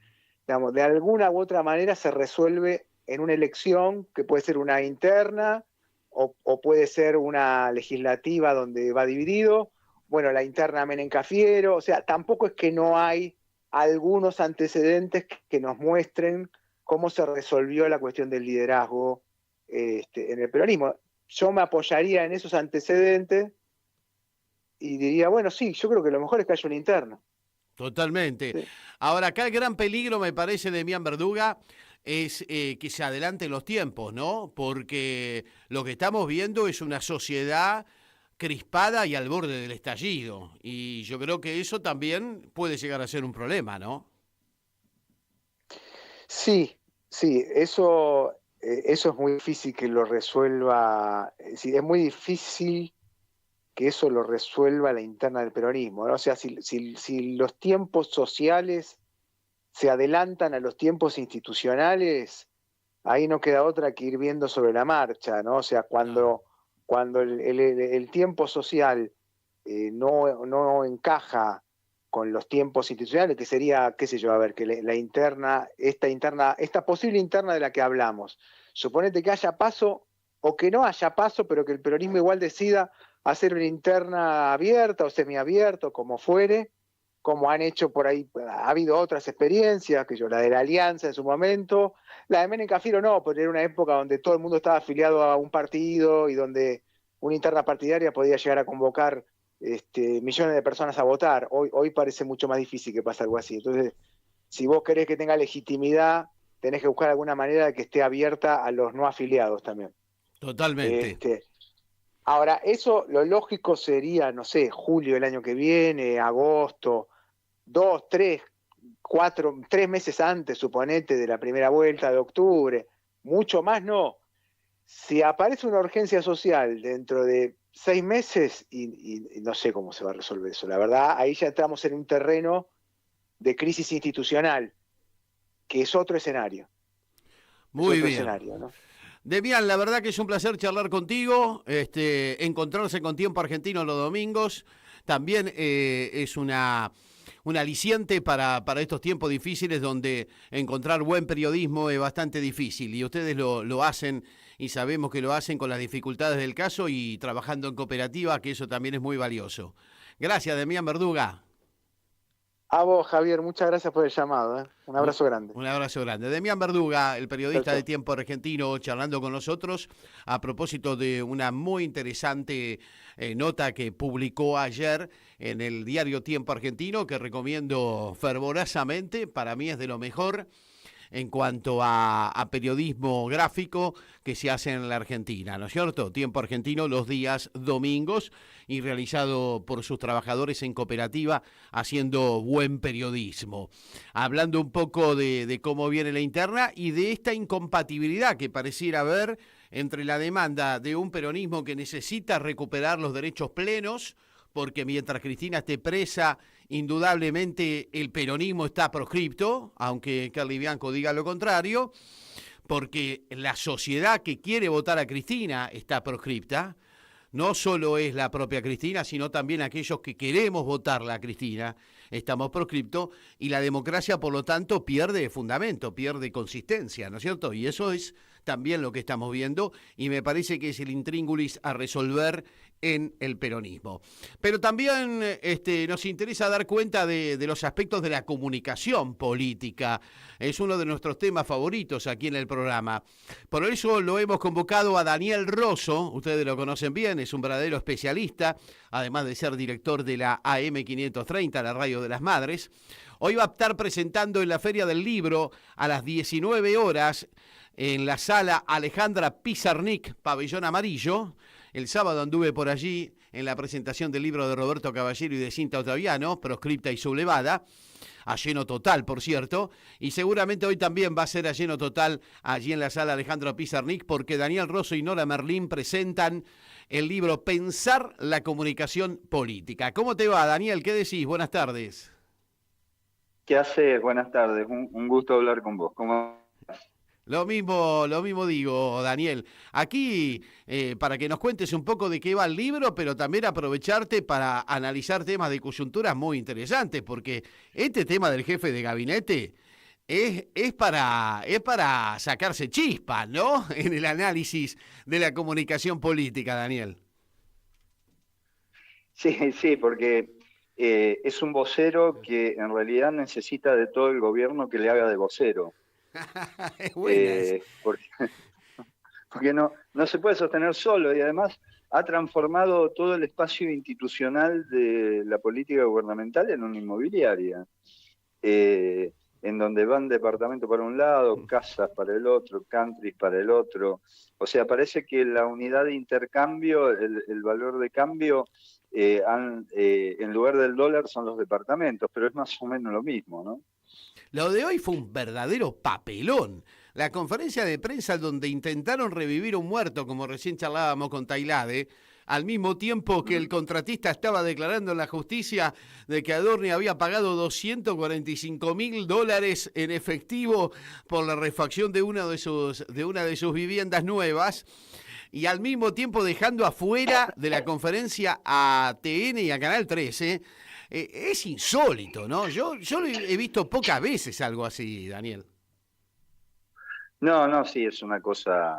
Digamos, de alguna u otra manera se resuelve en una elección que puede ser una interna o puede ser una legislativa donde va dividido. Bueno, la interna Menem Cafiero, o sea, tampoco es que no hay algunos antecedentes que nos muestren cómo se resolvió la cuestión del liderazgo en el peronismo. Yo me apoyaría en esos antecedentes y diría, bueno, sí, yo creo que lo mejor es que haya una interna. Totalmente. Sí. Ahora, acá el gran peligro, me parece, de Demián Verduga, es que se adelanten los tiempos, ¿no? Porque lo que estamos viendo es una sociedad crispada y al borde del estallido. Y yo creo que eso también puede llegar a ser un problema, ¿no? Sí, sí, eso es muy difícil que lo resuelva, es decir, es muy difícil que eso lo resuelva la interna del peronismo, ¿no? O sea, si los tiempos sociales se adelantan a los tiempos institucionales, ahí no queda otra que ir viendo sobre la marcha, ¿no? O sea, cuando el tiempo social no encaja con los tiempos institucionales, que sería, qué sé yo, a ver, que esta posible interna de la que hablamos, suponete que haya paso o que no haya paso, pero que el peronismo igual decida hacer una interna abierta o semiabierta, como fuere, como han hecho por ahí, ha habido otras experiencias, que yo, la de la Alianza en su momento, la de Menem Cafiero no, porque era una época donde todo el mundo estaba afiliado a un partido y donde una interna partidaria podía llegar a convocar millones de personas a votar. Hoy parece mucho más difícil que pase algo así. Entonces, si vos querés que tenga legitimidad, tenés que buscar alguna manera de que esté abierta a los no afiliados también. Totalmente. Ahora, eso, lo lógico sería, no sé, julio del año que viene, agosto, 2, 3, 4, 3 meses antes, suponete, de la primera vuelta de octubre, mucho más no. Si aparece una urgencia social dentro de 6 meses, y no sé cómo se va a resolver eso, la verdad, ahí ya entramos en un terreno de crisis institucional, que es otro escenario. Muy bien. Escenario, ¿no? Demián, la verdad que es un placer charlar contigo, encontrarse con Tiempo Argentino los domingos, también es un aliciente para estos tiempos difíciles donde encontrar buen periodismo es bastante difícil y ustedes lo hacen y sabemos que lo hacen con las dificultades del caso y trabajando en cooperativa, que eso también es muy valioso. Gracias, Demián Verduga. A vos, Javier, muchas gracias por el llamado. Un abrazo grande. Un abrazo grande. Demián Verduga, el periodista Chau. de Tiempo Argentino, charlando con nosotros a propósito de una muy interesante nota que publicó ayer en el diario Tiempo Argentino, que recomiendo fervorosamente. Para mí es de lo mejor en cuanto a periodismo gráfico que se hace en la Argentina, ¿no es cierto? Tiempo Argentino los días domingos y realizado por sus trabajadores en cooperativa haciendo buen periodismo. Hablando un poco de cómo viene la interna y de esta incompatibilidad que pareciera haber entre la demanda de un peronismo que necesita recuperar los derechos plenos, porque mientras Cristina esté presa, indudablemente el peronismo está proscripto, aunque Carly Bianco diga lo contrario, porque la sociedad que quiere votar a Cristina está proscripta. No solo es la propia Cristina, sino también aquellos que queremos votarla a Cristina, estamos proscriptos, y la democracia, por lo tanto, pierde fundamento, pierde consistencia, ¿no es cierto? Y eso es también lo que estamos viendo, y me parece que es el intríngulis a resolver en el peronismo. Pero también nos interesa dar cuenta de los aspectos de la comunicación política. Es uno de nuestros temas favoritos aquí en el programa. Por eso lo hemos convocado a Daniel Rosso, ustedes lo conocen bien, es un verdadero especialista, además de ser director de la AM530, la radio de las madres. Hoy va a estar presentando en la Feria del Libro a las 19 horas en la sala Alejandra Pizarnik, Pabellón Amarillo. El sábado anduve por allí en la presentación del libro de Roberto Caballero y de Cinta Ottaviano, Proscripta y Sublevada, a lleno total, por cierto, y seguramente hoy también va a ser a lleno total allí en la sala Alejandro Pizarnik, porque Daniel Rosso y Nora Merlín presentan el libro Pensar la comunicación política. ¿Cómo te va, Daniel? ¿Qué decís? Buenas tardes. ¿Qué haces? Buenas tardes, un gusto hablar con vos. ¿Cómo? Lo mismo digo, Daniel. Aquí, para que nos cuentes un poco de qué va el libro, pero también aprovecharte para analizar temas de coyunturas muy interesantes, porque este tema del jefe de gabinete es para sacarse chispas, ¿no? En el análisis de la comunicación política, Daniel. Sí, porque es un vocero que en realidad necesita de todo el gobierno que le haga de vocero. Es buena. Porque no se puede sostener solo y además ha transformado todo el espacio institucional de la política gubernamental en una inmobiliaria, en donde van departamentos para un lado, casas para el otro, countries para el otro. O sea, parece que la unidad de intercambio, el valor de cambio, en lugar del dólar son los departamentos, pero es más o menos lo mismo, ¿no? Lo de hoy fue un verdadero papelón. La conferencia de prensa donde intentaron revivir un muerto, como recién charlábamos con Tailade, al mismo tiempo que el contratista estaba declarando en la justicia de que Adorni había pagado $245.000 en efectivo por la refacción de una de sus viviendas nuevas, y al mismo tiempo dejando afuera de la conferencia a TN y a Canal 13. Es insólito, ¿no? Yo lo he visto pocas veces algo así, Daniel. No, sí, es una cosa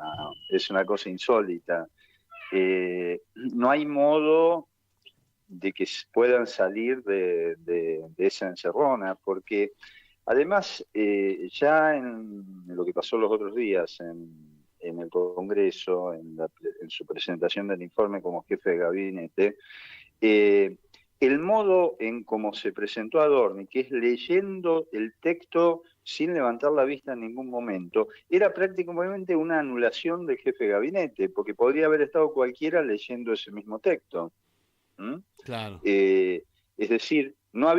insólita. No hay modo de que puedan salir de esa encerrona, porque además ya en lo que pasó los otros días en el Congreso, en su presentación del informe como jefe de gabinete, el modo en cómo se presentó Adorni, que es leyendo el texto sin levantar la vista en ningún momento, era prácticamente una anulación del jefe de gabinete, porque podría haber estado cualquiera leyendo ese mismo texto. Claro. Es decir, no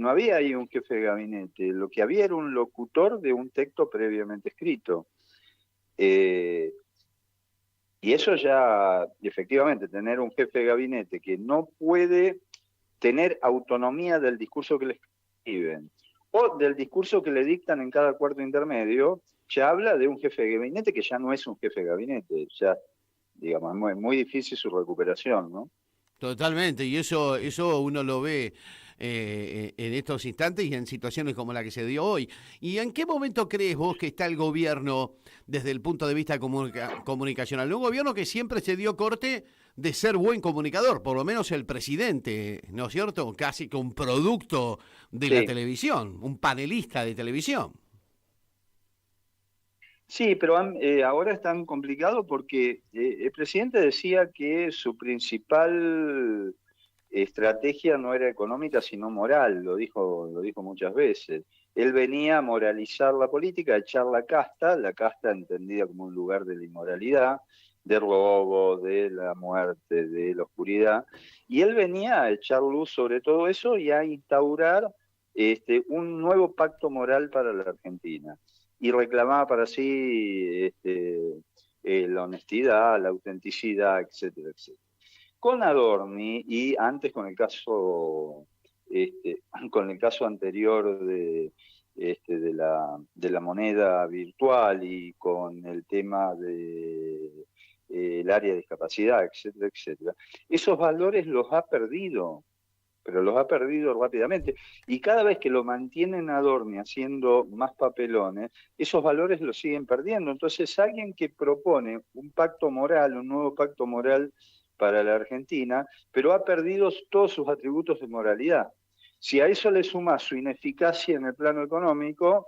había ahí un jefe de gabinete, lo que había era un locutor de un texto previamente escrito. Y eso ya, efectivamente, tener un jefe de gabinete que no puede tener autonomía del discurso que le escriben o del discurso que le dictan en cada cuarto intermedio, ya habla de un jefe de gabinete que ya no es un jefe de gabinete, ya, digamos, es muy difícil su recuperación, ¿no? Totalmente, y eso uno lo ve en estos instantes y en situaciones como la que se dio hoy. ¿Y en qué momento crees vos que está el gobierno desde el punto de vista comunicacional? Un gobierno que siempre se dio corte de ser buen comunicador, por lo menos el presidente, ¿no es cierto? Casi que un producto de la televisión, un panelista de televisión. Sí, pero ahora es tan complicado porque el presidente decía que su principal estrategia no era económica sino moral, lo dijo muchas veces. Él venía a moralizar la política, a echar la casta entendida como un lugar de la inmoralidad, del robo, de la muerte, de la oscuridad, y él venía a echar luz sobre todo eso y a instaurar un nuevo pacto moral para la Argentina. Y reclamaba para sí la honestidad, la autenticidad, etcétera, etcétera. Con Adorni y antes con el caso anterior de la moneda virtual y con el tema de el área de discapacidad, etcétera, etcétera, esos valores los ha perdido, pero los ha perdido rápidamente. Y cada vez que lo mantienen Adorni haciendo más papelones, esos valores los siguen perdiendo. Entonces, alguien que propone un pacto moral, un nuevo pacto moral para la Argentina, pero ha perdido todos sus atributos de moralidad. Si a eso le suma su ineficacia en el plano económico,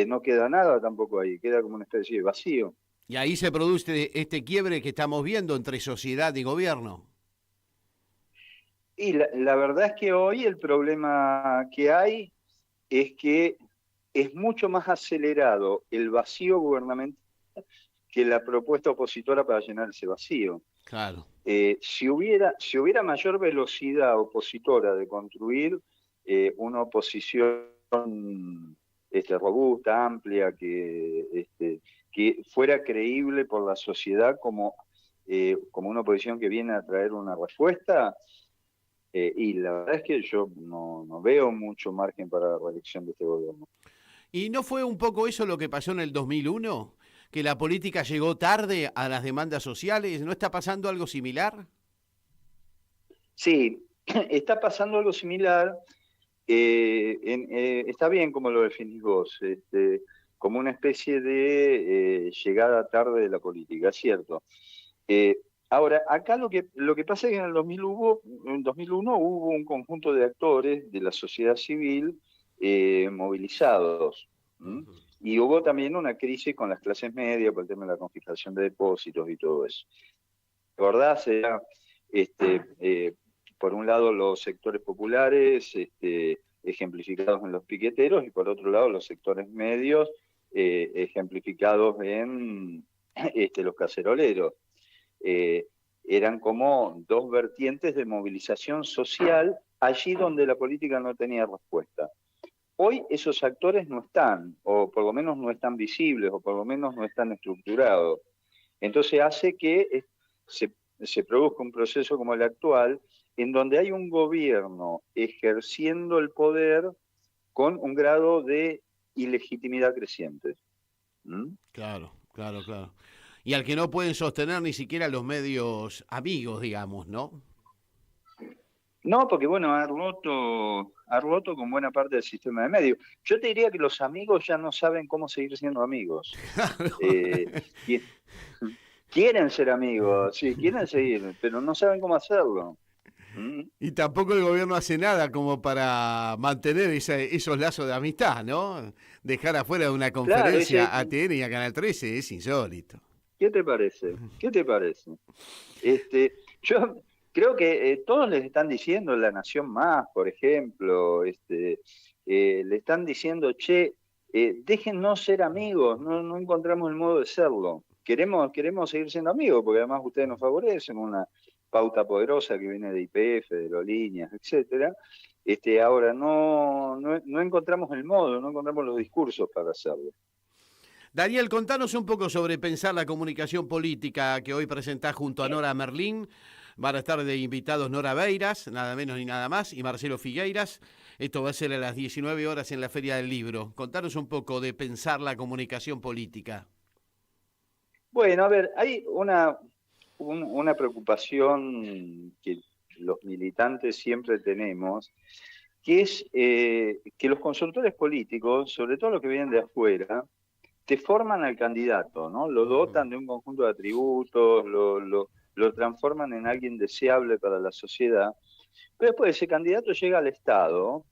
no queda nada tampoco ahí, queda como una especie de vacío. Y ahí se produce este quiebre que estamos viendo entre sociedad y gobierno. Y la verdad es que hoy el problema que hay es que es mucho más acelerado el vacío gubernamental que la propuesta opositora para llenar ese vacío. Claro. Si hubiera mayor velocidad opositora de construir una oposición robusta, amplia, que fuera creíble por la sociedad como una oposición que viene a traer una respuesta, y la verdad es que yo no veo mucho margen para la reelección de este gobierno. ¿Y no fue un poco eso lo que pasó en el 2001? ¿Que la política llegó tarde a las demandas sociales? ¿No está pasando algo similar? Sí, está pasando algo similar. Está bien como lo definís vos, como una especie de llegada tarde de la política, es cierto. Ahora, acá lo que pasa es que en el 2001 hubo un conjunto de actores de la sociedad civil movilizados, ¿Mm? Y hubo también una crisis con las clases medias por el tema de la confiscación de depósitos y todo eso. ¿Verdad? Sea, por un lado los sectores populares, ejemplificados en los piqueteros, y por otro lado los sectores medios, ejemplificados en los caceroleros. Eran como dos vertientes de movilización social allí donde la política no tenía respuesta. Hoy esos actores no están, o por lo menos no están visibles, o por lo menos no están estructurados. Entonces hace que se produzca un proceso como el actual, en donde hay un gobierno ejerciendo el poder con un grado de ilegitimidad creciente. ¿Mm? Claro. Y al que no pueden sostener ni siquiera los medios amigos, digamos, ¿no? No, porque bueno, ha roto con buena parte del sistema de medios. Yo te diría que los amigos ya no saben cómo seguir siendo amigos. Quieren ser amigos, sí, quieren seguir, pero no saben cómo hacerlo. Y tampoco el gobierno hace nada como para mantener esos lazos de amistad, ¿no? Dejar afuera de una conferencia a ATN y a Canal 13 es insólito. ¿Qué te parece? Yo creo que todos les están diciendo, La Nación Más, por ejemplo, le están diciendo, déjennos ser amigos, no encontramos el modo de serlo. Queremos seguir siendo amigos, porque además ustedes nos favorecen, una pauta poderosa que viene de YPF, de Aerolíneas, etcétera. Ahora no encontramos el modo, no encontramos los discursos para hacerlo. Daniel, contanos un poco sobre pensar la comunicación política que hoy presentás junto a Nora Merlín. Van a estar de invitados Nora Beiras, nada menos ni nada más, y Marcelo Figueiras. Esto va a ser a las 19 horas en la Feria del Libro. Contanos un poco de pensar la comunicación política. Bueno, a ver, hay una preocupación que los militantes siempre tenemos, que es que los consultores políticos, sobre todo los que vienen de afuera, te forman al candidato, ¿no? Lo dotan de un conjunto de atributos, lo transforman en alguien deseable para la sociedad, pero después ese candidato llega al Estado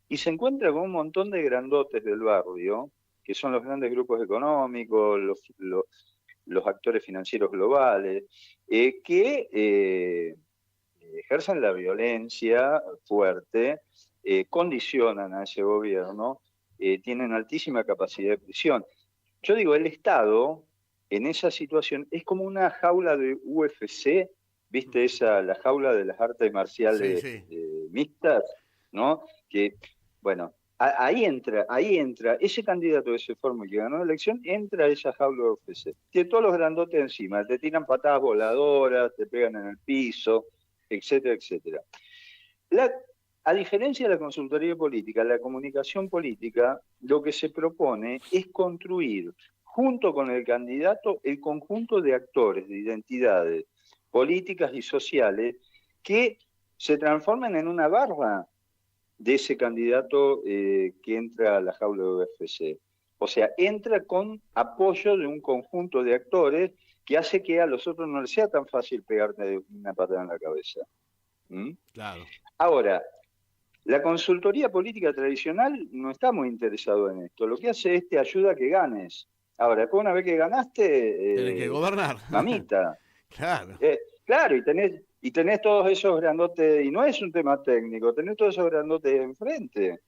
y se encuentra con un montón de grandotes del barrio, que son los grandes grupos económicos, los actores financieros globales, que ejercen la violencia fuerte, condicionan a ese gobierno, tienen altísima capacidad de presión. Yo digo, el Estado, en esa situación, es como una jaula de UFC, ¿viste la jaula de las artes marciales mixtas? ¿No? Que, bueno, ahí entra, ese candidato que se forma y que ganó la elección, entra a esa jaula de UFC. Tiene todos los grandotes encima, te tiran patadas voladoras, te pegan en el piso, etcétera, etcétera. A diferencia de la consultoría política, la comunicación política, lo que se propone es construir, junto con el candidato, el conjunto de actores, de identidades políticas y sociales que se transformen en una barra de ese candidato que entra a la jaula de UFC. O sea, entra con apoyo de un conjunto de actores que hace que a los otros no les sea tan fácil pegarte una patada en la cabeza. ¿Mm? Claro. Ahora, la consultoría política tradicional no está muy interesado en esto. Lo que hace es te ayuda a que ganes. Ahora, después una vez que ganaste... Tenés que gobernar. Mamita. Claro. Claro, y tenés todos esos grandotes, y no es un tema técnico, tenés todos esos grandotes enfrente,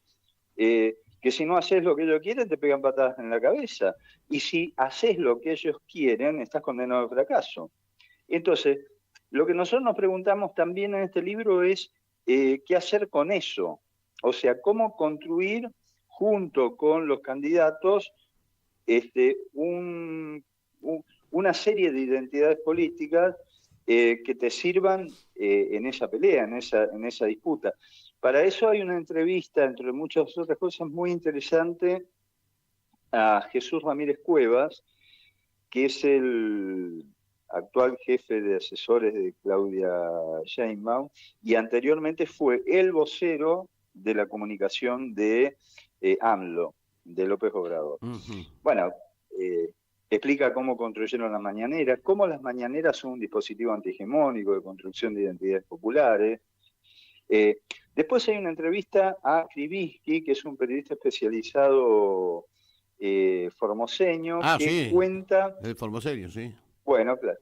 que si no haces lo que ellos quieren, te pegan patadas en la cabeza. Y si haces lo que ellos quieren, estás condenado al fracaso. Entonces, lo que nosotros nos preguntamos también en este libro es qué hacer con eso. O sea, cómo construir junto con los candidatos una serie de identidades políticas que te sirvan en esa pelea, en esa disputa. Para eso hay una entrevista, entre muchas otras cosas, muy interesante a Jesús Ramírez Cuevas, que es el actual jefe de asesores de Claudia Sheinbaum, y anteriormente fue el vocero de la comunicación de AMLO, de López Obrador. Bueno, explica cómo construyeron las mañaneras, cómo las mañaneras son un dispositivo antihegemónico de construcción de identidades populares. Después hay una entrevista a Krivitsky, que es un periodista especializado formoseño que sí. cuenta... El formoseño, sí. Bueno, claro.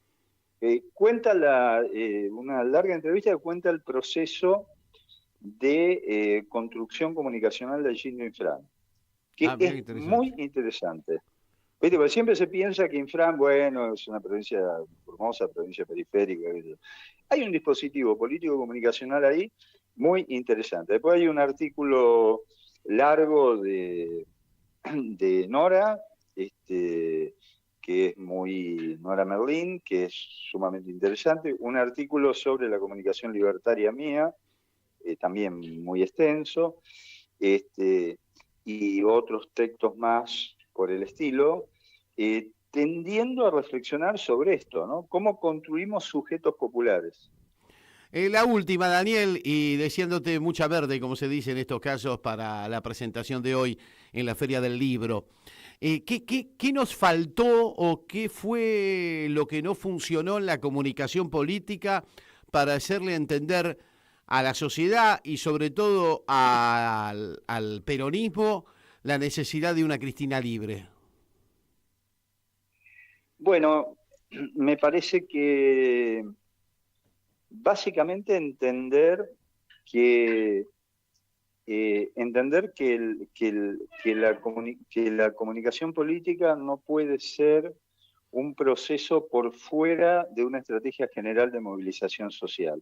Cuenta una larga entrevista que cuenta el proceso de construcción comunicacional de Gildo Infran, que es muy interesante. ¿Viste? Porque siempre se piensa que Infran, bueno, es una provincia formosa, provincia periférica. Hay un dispositivo político comunicacional ahí muy interesante. Después hay un artículo largo de Nora, que es Nora Merlín, que es sumamente interesante. Un artículo sobre la comunicación libertaria mía, también muy extenso, y otros textos más por el estilo, tendiendo a reflexionar sobre esto, ¿no? ¿Cómo construimos sujetos populares? La última, Daniel, y deseándote mucha verde, como se dice en estos casos, para la presentación de hoy en la Feria del Libro. ¿Qué nos faltó o qué fue lo que no funcionó en la comunicación política para hacerle entender a la sociedad y sobre todo al peronismo la necesidad de una Cristina libre? Bueno, me parece que básicamente entender que la comunicación política no puede ser un proceso por fuera de una estrategia general de movilización social.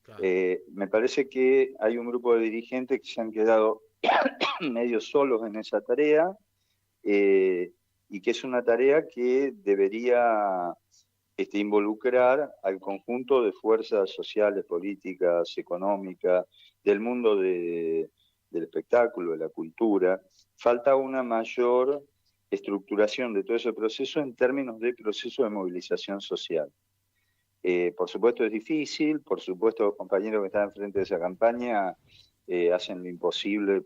Claro. Me parece que hay un grupo de dirigentes que se han quedado medio solos en esa tarea, y que es una tarea que debería involucrar al conjunto de fuerzas sociales, políticas, económicas, del mundo del espectáculo, de la cultura. Falta una mayor estructuración de todo ese proceso en términos de proceso de movilización social. Por supuesto es difícil, por supuesto los compañeros que están enfrente de esa campaña hacen lo imposible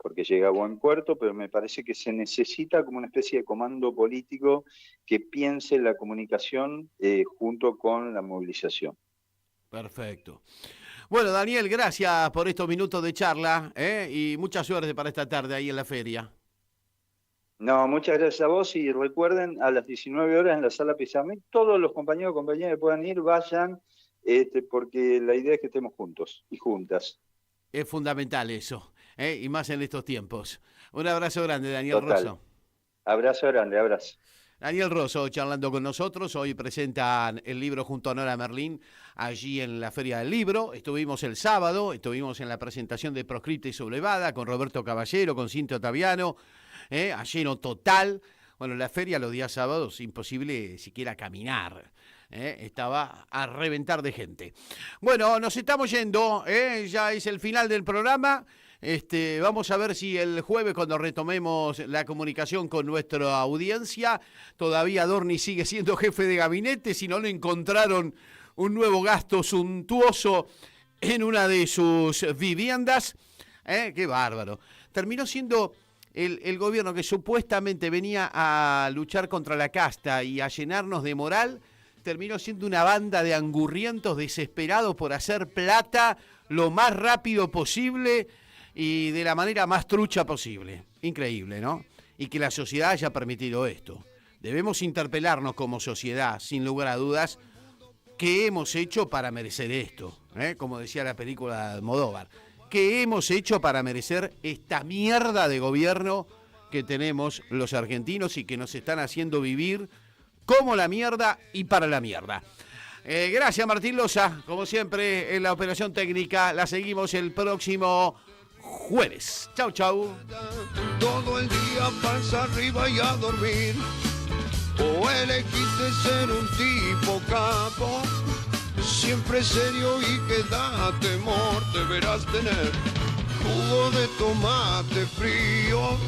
porque llega a buen puerto, pero me parece que se necesita como una especie de comando político que piense la comunicación junto con la movilización. Perfecto. Bueno, Daniel, gracias por estos minutos de charla y mucha suerte para esta tarde ahí en la feria. No, muchas gracias a vos y recuerden, a las 19 horas en la sala Pizarnik, todos los compañeros y compañeras que puedan ir, vayan, porque la idea es que estemos juntos y juntas. Es fundamental eso, y más en estos tiempos. Un abrazo grande, Daniel Rosso. Abrazo grande, abrazo. Daniel Rosso charlando con nosotros. Hoy presentan el libro junto a Nora Merlín allí en la Feria del Libro. Estuvimos el sábado, estuvimos en la presentación de Proscripta y Sublevada con Roberto Caballero, con Cintia Ottaviano, a lleno total. Bueno, la feria los días sábados imposible siquiera caminar. Estaba a reventar de gente. Bueno, nos estamos yendo, ya es el final del programa. Vamos a ver si el jueves, cuando retomemos la comunicación con nuestra audiencia, todavía Dorni sigue siendo jefe de gabinete, si no le encontraron un nuevo gasto suntuoso en una de sus viviendas. ¡Qué bárbaro! Terminó siendo el gobierno que supuestamente venía a luchar contra la casta y a llenarnos de moral, terminó siendo una banda de angurrientos desesperados por hacer plata lo más rápido posible y de la manera más trucha posible. Increíble, ¿no? Y que la sociedad haya permitido esto. Debemos interpelarnos como sociedad, sin lugar a dudas, qué hemos hecho para merecer esto, como decía la película de Almodóvar. ¿Qué hemos hecho para merecer esta mierda de gobierno que tenemos los argentinos y que nos están haciendo vivir como la mierda y para la mierda? Gracias, Martín Loza, como siempre en la operación técnica. La seguimos el próximo jueves. Chau, chau. Todo el día panza arriba y a dormir. O elegiste ser un tipo capo, siempre serio y que da temor. Deberás tener jugo de tomate frío.